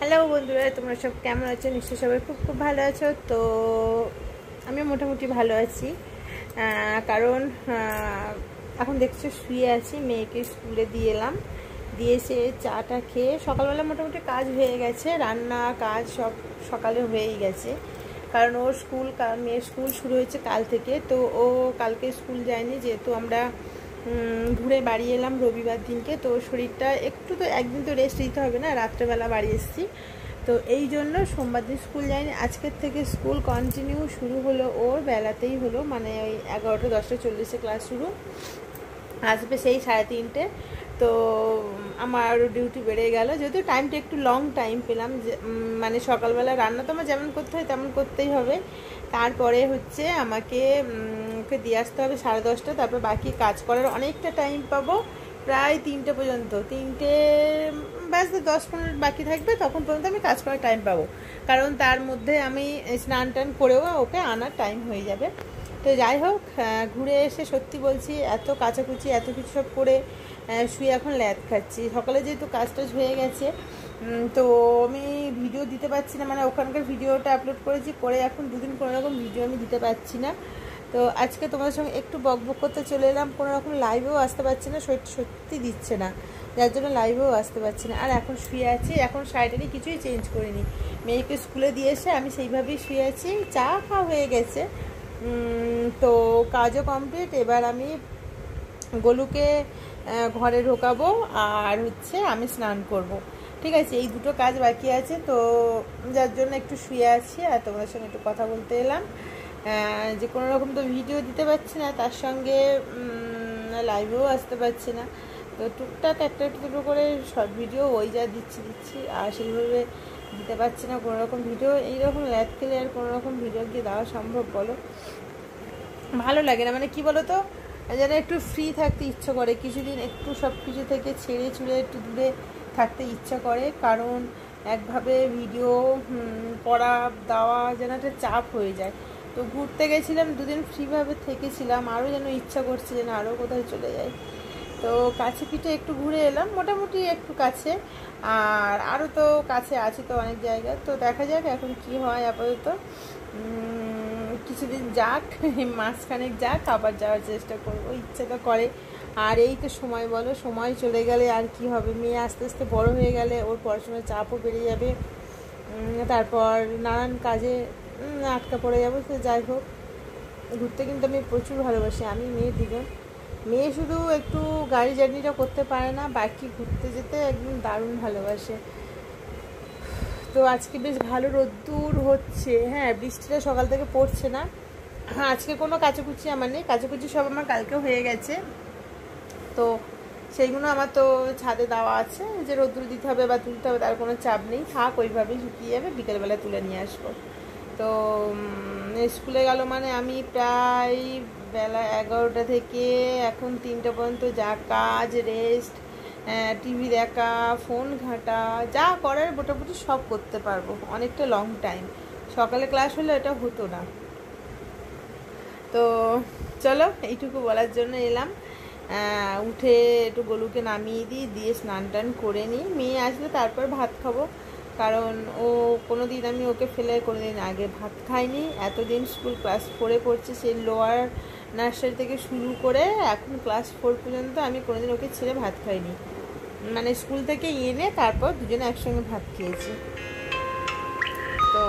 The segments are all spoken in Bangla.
হ্যালো বন্ধুরা, তোমরা সব কেমন আছো? নিশ্চয়ই সবাই খুব খুব ভালো আছো। তো আমি মোটামুটি ভালো আছি, কারণ এখন দেখছো শুয়ে আছি। মেয়েকে স্কুলে দিয়ে এলাম, দিয়ে এসে চাটা খেয়ে সকালবেলা মোটামুটি কাজ হয়ে গেছে, রান্না কাজ সব সকালে হয়েই গেছে। কারণ ওর মেয়ের স্কুল শুরু হয়েছে কাল থেকে, তো ও কালকে স্কুল যায়নি, যেহেতু আমরা ঘুরে বাড়ি এলাম রবিবার দিনকে। তো শরীরটা একটু, তো একদিন তো রেস্ট দিতে হবে না, রাত্রেবেলা বাড়ি এসেছি, তো এই জন্য সোমবার দিন স্কুল যায়নি। আজকের থেকে স্কুল কন্টিনিউ শুরু হলো, ওর বেলাতেই হলো, মানে ওই 11টা 10:40 ক্লাস শুরু, আসবে সেই 3:30। তো আমার ডিউটি বেড়ে গেল, যেহেতু টাইমটা একটু লং টাইম পেলাম, যে মানে সকালবেলা রান্না তো আমার যেমন করতে হয় তেমন করতেই হবে, তারপরে হচ্ছে আমাকে ওকে দিয়ে আসতে হবে 10:30, তারপর বাকি কাজ করার অনেকটা টাইম পাবো, প্রায় 3টে পর্যন্ত। 3টে ব্যাস 10-15 বাকি থাকবে, তখন পর্যন্ত আমি কাজ করার টাইম পাবো, কারণ তার মধ্যে আমি স্নান টান করেও ওকে আনার টাইম হয়ে যাবে। তো যাই হোক, ঘুরে এসে সত্যি বলছি, এত কাচাকুচি এত কিছু সব করে শুয়ে এখন ল্যাদ খাচ্ছি। সকালে যেহেতু কাজ টাজ হয়ে গেছে, তো আমি ভিডিও দিতে পারছি না, মানে ওখানকার ভিডিওটা আপলোড করেছি, করে এখন দুদিন কোনো রকম ভিডিও আমি দিতে পারছি না। তো আজকে তোমাদের সঙ্গে একটু বকবক করতে চলে এলাম, কোনো রকম লাইভেও আসতে পারছি না, সত্যি দিচ্ছে না, যার জন্য লাইভেও আসতে পারছি না। আর এখন শুয়ে আছি, এখন শাড়িটারই কিছুই চেঞ্জ করিনি, মেয়েকে স্কুলে দিয়ে এসে আমি সেইভাবেই শুয়ে আছি। চা খাওয়া হয়ে গেছে, তো কাজও কমপ্লিট। এবার আমি গোলুকে ঘরে ঢোকাবো, আর হচ্ছে আমি স্নান করব। ঠিক আছে, এই দুটো কাজ বাকি আছে, তো যার জন্য একটু শুয়ে আছি আর তোমাদের সঙ্গে একটু কথা বলতে এলাম। যে কোনো রকম তো ভিডিও দিতে পারছি না, তার সঙ্গে লাইভেও আসতে পারছি না, তো টুকটাক একটা দুটো করে শর্ট ভিডিও ওই যা দিচ্ছি, আর সেইভাবে দিতে পারছি না কোনো রকম ভিডিও। এইরকম ল্যাদ খেলে আর কোনো রকম ভিডিও গিয়ে দেওয়া সম্ভব বলো? ভালো লাগে না, মানে কি বলো তো, যেন একটু ফ্রি থাকতে ইচ্ছা করে, কিছুদিন একটু সব কিছু থেকে ছেড়ে ছুড়ে একটু দূরে থাকতে ইচ্ছা করে, কারণ একভাবে ভিডিও করা দেওয়া যেন একটা চাপ হয়ে যায়। তো ঘুরতে গেছিলাম, দুদিন ফ্রিভাবে থেকেছিলাম, আরও যেন ইচ্ছা করছে যেন আরও কোথায় চলে যায়। তো কাছে পিঠে একটু ঘুরে এলাম, মোটামুটি একটু কাছে, আর আরও তো কাছে আছে তো অনেক জায়গা, তো দেখা যাক এখন কি হয়। আপাতত কিছুদিন যাক, মাসখানেক যাক, আবার যাওয়ার চেষ্টা করব, ইচ্ছে তো করে। আর এই তো সময় বলো, সময় চলে গেলে আর কি হবে, মেয়ে আস্তে আস্তে বড় হয়ে গেলে ওর পড়াশোনার চাপও বেড়ে যাবে, তারপর নানান কাজে আটকা পড়ে যাবো। তো যাই হোক, ঘুরতে কিন্তু আমি প্রচুর ভালোবাসি, আমি মেয়ে দুজন। মেয়ে শুধু একটু গাড়ি জার্নিটা করতে পারে না, বাকি ঘুরতে যেতে একদম দারুণ ভালোবাসে। তো আজকে বেশ ভালো রোদ্দুর হচ্ছে, হ্যাঁ বৃষ্টিটা সকাল থেকে পড়ছে না। হ্যাঁ, আজকে কোনো কাচাকুচি আমার নেই, কাচাকুচি সব আমার কালকে হয়ে গেছে, তো সেইগুলো আমার তো ছাদে দেওয়া আছে, যে রোদ্দুর দিতে হবে বা তুলতে হবে তার কোনো চাপ নেই, থাক ওইভাবেই শুকিয়ে যাবে, বিকেলবেলা তুলে নিয়ে আসবো। তো স্কুলে গেল মানে আমি প্রায় বেলা 11টা থেকে এখন 3টা পর্যন্ত যা কাজ, রেস্ট, টিভি দেখা, ফোন ঘাঁটা, যা করার মোটামুটি সব করতে পারবো, অনেকটা লং টাইম। সকালে ক্লাস হলে এটা হতো না। তো চলো, এইটুকু বলার জন্য এলাম। উঠে একটু গোলুকে নামিয়ে দিয়ে স্নান টান করে নিই, মেয়ে আসলে তারপর ভাত খাবো, কারণ ও কোনো দিন আমি ওকে ফেলে কোনো দিন আগে ভাত খাইনি। এতদিন স্কুল ক্লাস 4-এ পড়ছে, সেই লোয়ার নার্সারি থেকে শুরু করে এখন ক্লাস 4 পর্যন্ত আমি কোনোদিন ওকে ছেড়ে ভাত খাইনি, মানে স্কুল থেকে এনে তারপর দুজনে একসঙ্গে ভাত খেয়েছি। তো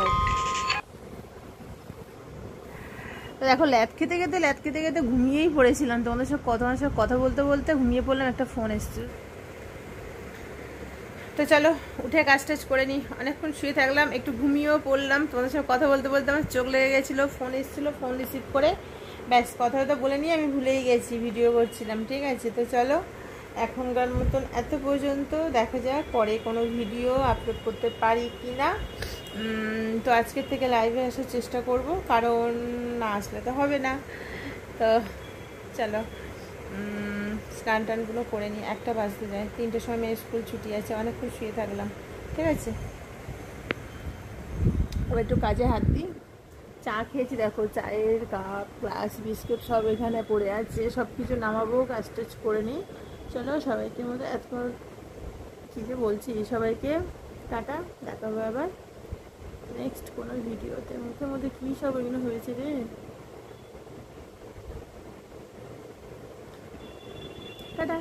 দেখো, ল্যাদ খেতে খেতে ঘুমিয়েই পড়েছিলাম, তোমাদের সঙ্গে কথা বলতে বলতে ঘুমিয়ে পড়লাম, একটা ফোন এসেছিল। তো চলো উঠে কাজ টাজ করে নিই, অনেকক্ষণ শুয়ে থাকলাম, একটু ঘুমিয়েও পড়লাম, তোমাদের সঙ্গে কথা বলতে বলতে আমার চোখ লেগে গেছিলো, ফোন এসেছিলো, ফোন রিসিভ করে ব্যাস কথা বলে নিয়ে আমি ভুলেই গেছি ভিডিও করছিলাম। ঠিক আছে, তো চলো এখনকার মতন এত পর্যন্ত, দেখা যাক পরে কোনো ভিডিও আপলোড করতে পারি কি না। তো আজকের থেকে লাইভে আসার চেষ্টা করব, কারণ না আসলে তো হবে না। তো চলো স্নান টানগুলো করে নিই, 1টা বাজতে যায়, 3টের সময় মেয়ের স্কুল ছুটি আছে, অনেকক্ষণ শুয়ে থাকলাম। ঠিক আছে, এবার একটু কাজে হাত দিই। চা খেয়েছি, দেখো চায়ের কাপ, গ্লাস, বিস্কুট সব এখানে পড়ে আছে, সব কিছু নামাবো, কাজ টাজ করে নিই। চলো সবাইকে মতো এতক্ষণ কী যে বলছি, সবাইকে টাটা, দেখা হবে আবার নেক্সট কোনো ভিডিওতে। মুখের মধ্যে কী সব এগুলো হয়েছে রে। টাটা।